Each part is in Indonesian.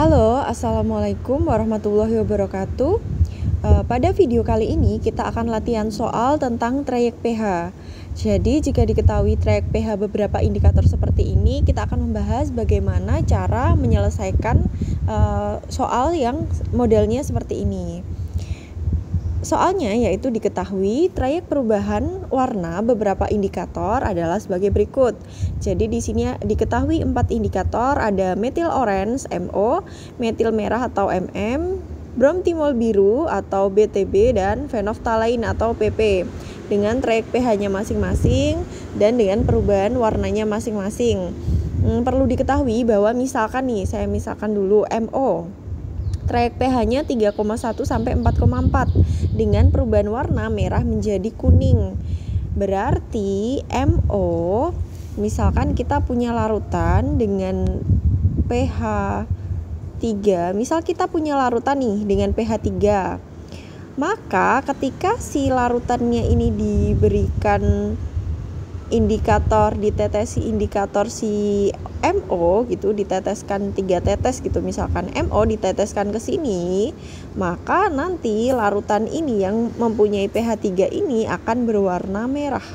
Halo, Assalamualaikum warahmatullahi wabarakatuh. Pada video kali ini kita akan latihan soal tentang trayek pH. Jadi jika diketahui trayek pH beberapa indikator seperti ini, kita akan membahas bagaimana cara menyelesaikan soal yang modelnya seperti ini. Soalnya yaitu diketahui trayek perubahan warna beberapa indikator adalah sebagai berikut. Jadi di sini diketahui 4 indikator, ada metil orange MO, metil merah atau MM, bromtimol biru atau BTB, dan fenoftalain atau PP dengan trayek pH-nya masing-masing dan dengan perubahan warnanya masing-masing. Perlu diketahui bahwa misalkan nih, saya misalkan dulu MO. Trayek pH-nya 3,1 sampai 4,4 dengan perubahan warna merah menjadi kuning. Berarti MO, misalkan kita punya larutan dengan pH 3. Misal kita punya larutan nih dengan pH 3. Maka ketika si larutannya ini diberikan indikator, ditetesi indikator si MO gitu, diteteskan 3 tetes gitu, misalkan MO diteteskan ke sini, maka nanti larutan ini yang mempunyai pH 3 ini akan berwarna merah.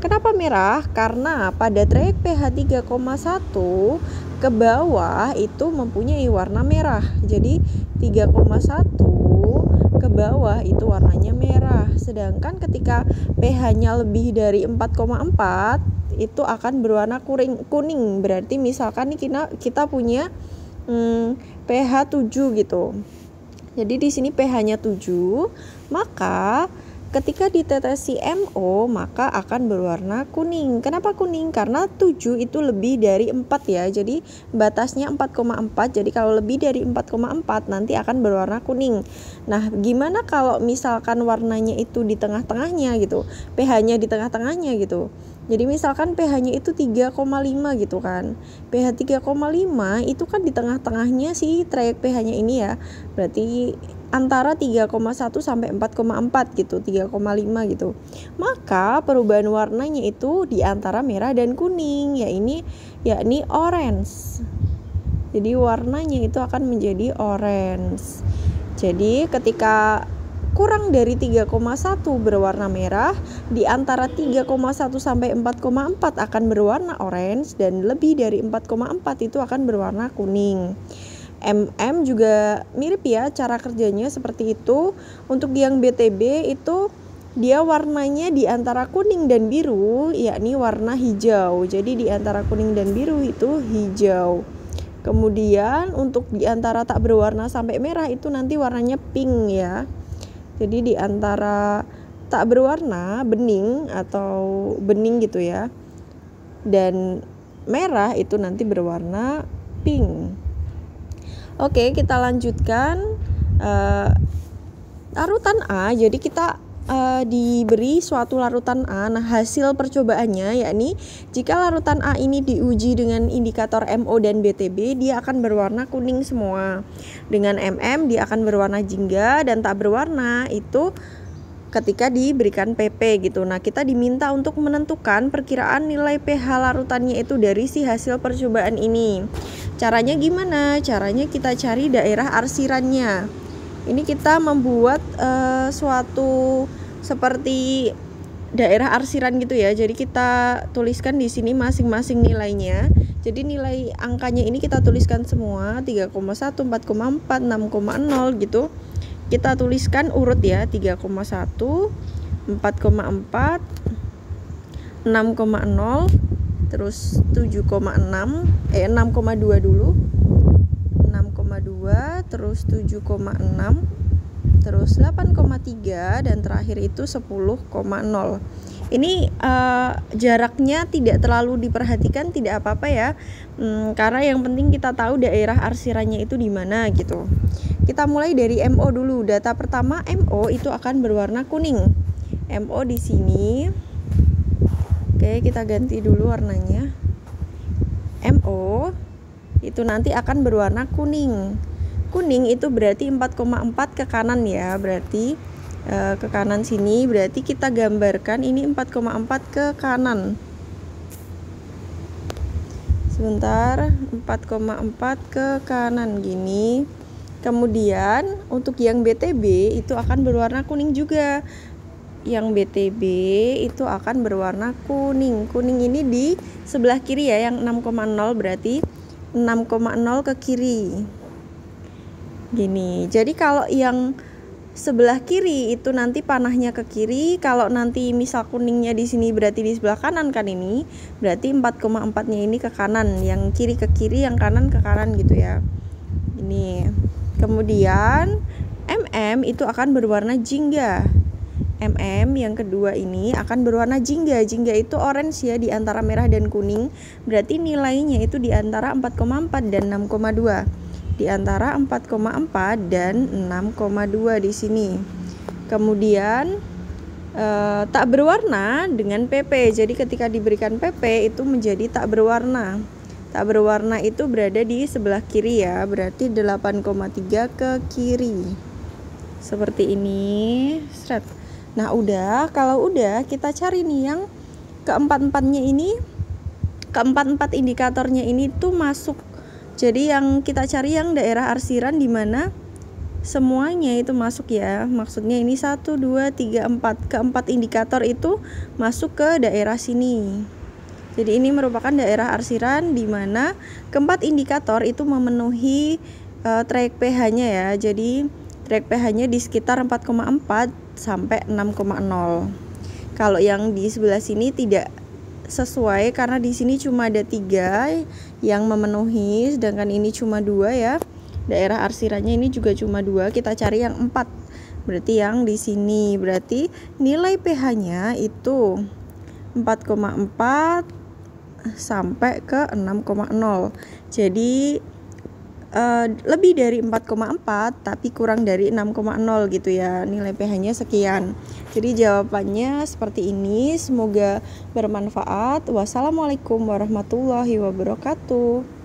Kenapa merah? Karena pada trayek pH 3,1 ke bawah itu mempunyai warna merah. Jadi 3,1 ke bawah itu warnanya merah. Sedangkan ketika pH-nya lebih dari 4,4 itu akan berwarna kuning. Berarti misalkan nih kita punya pH 7 gitu. Jadi di sini pH-nya 7, maka ketika ditetesi MO maka akan berwarna kuning. Kenapa kuning? Karena 7 itu lebih dari 4 ya. Jadi batasnya 4,4. Jadi kalau lebih dari 4,4 nanti akan berwarna kuning. Nah, gimana kalau misalkan warnanya itu di tengah-tengahnya gitu. pH-nya di tengah-tengahnya gitu. Jadi misalkan pH-nya itu 3,5 gitu kan. pH 3,5 itu kan di tengah-tengahnya sih trayek pH-nya ini ya. Berarti antara 3,1 sampai 4,4 gitu, 3,5 gitu. Maka perubahan warnanya itu di antara merah dan kuning, yakni orange. Jadi warnanya itu akan menjadi orange. Jadi ketika kurang dari 3,1 berwarna merah, di antara 3,1 sampai 4,4 akan berwarna orange, dan lebih dari 4,4 itu akan berwarna kuning. MM juga mirip ya, cara kerjanya seperti itu. Untuk yang BTB itu dia warnanya di antara kuning dan biru, yakni warna hijau. Jadi di antara kuning dan biru itu hijau. Kemudian untuk di antara tak berwarna sampai merah itu nanti warnanya pink ya. Jadi di antara tak berwarna, bening atau bening gitu ya, dan merah itu nanti berwarna pink. Oke, kita lanjutkan. Larutan A, jadi kita diberi suatu larutan A. Nah, hasil percobaannya yakni jika larutan A ini diuji dengan indikator MO dan BTB, dia akan berwarna kuning semua. Dengan MM dia akan berwarna jingga, dan tak berwarna itu ketika diberikan PP gitu. Nah, kita diminta untuk menentukan perkiraan nilai pH larutannya itu dari si hasil percobaan ini. Caranya gimana? Caranya kita cari daerah arsirannya. Ini kita membuat suatu seperti daerah arsiran gitu ya. Jadi kita tuliskan di sini masing-masing nilainya. Jadi nilai angkanya ini kita tuliskan semua, 3,1, 4,4, 6,0 gitu. Kita tuliskan urut ya, 3,1, 4,4, 6,0, terus 7,6, 6,2 dulu, 6,2, terus 7,6, terus 8,3, dan terakhir itu 10,0. Ini jaraknya tidak terlalu diperhatikan, tidak apa-apa ya, karena yang penting kita tahu daerah arsirannya itu di mana gitu. Kita mulai dari MO dulu. Data pertama MO itu akan berwarna kuning. MO di sini. Oke, kita ganti dulu warnanya. MO itu nanti akan berwarna kuning. Kuning itu berarti 4,4 ke kanan ya. Berarti ke kanan sini, berarti kita gambarkan ini 4,4 ke kanan. Sebentar, 4,4 ke kanan gini. Kemudian untuk yang BTB itu akan berwarna kuning juga. Yang BTB itu akan berwarna kuning. Kuning ini di sebelah kiri ya, yang 6,0 berarti 6,0 ke kiri. Gini. Jadi kalau yang sebelah kiri itu nanti panahnya ke kiri. Kalau nanti misal kuningnya di sini berarti di sebelah kanan kan ini. Berarti 4,4-nya ini ke kanan, yang kiri ke kiri, yang kanan ke kanan gitu ya. Ini. Kemudian MM itu akan berwarna jingga. MM yang kedua ini akan berwarna jingga. Jingga itu orange ya, di antara merah dan kuning. Berarti nilainya itu di antara 4,4 dan 6,2. Di antara 4,4 dan 6,2 di sini. Kemudian tak berwarna dengan PP. Jadi ketika diberikan PP itu menjadi tak berwarna. Tak berwarna itu berada di sebelah kiri ya, berarti 8,3 ke kiri. Seperti ini. Seret. Nah, kalau udah kita cari nih yang keempat-empatnya ini, keempat-empat indikatornya ini tuh masuk. Jadi yang kita cari yang daerah arsiran di mana semuanya itu masuk ya. Maksudnya ini 1, 2, 3, 4. Keempat indikator itu masuk ke daerah sini. Jadi ini merupakan daerah arsiran di mana keempat indikator itu memenuhi trayek pH-nya ya. Jadi trayek pH-nya di sekitar 4,4 sampai 6,0. Kalau yang di sebelah sini tidak sesuai karena di sini cuma ada 3 yang memenuhi, sedangkan ini cuma 2 ya. Daerah arsirannya ini juga cuma 2. Kita cari yang 4. Berarti yang di sini. Berarti nilai pH-nya itu 4,4 sampai ke 6,0. Jadi lebih dari 4,4 tapi kurang dari 6,0 gitu ya, nilai pH-nya sekian. Jadi jawabannya seperti ini. Semoga bermanfaat. Wassalamualaikum warahmatullahi wabarakatuh.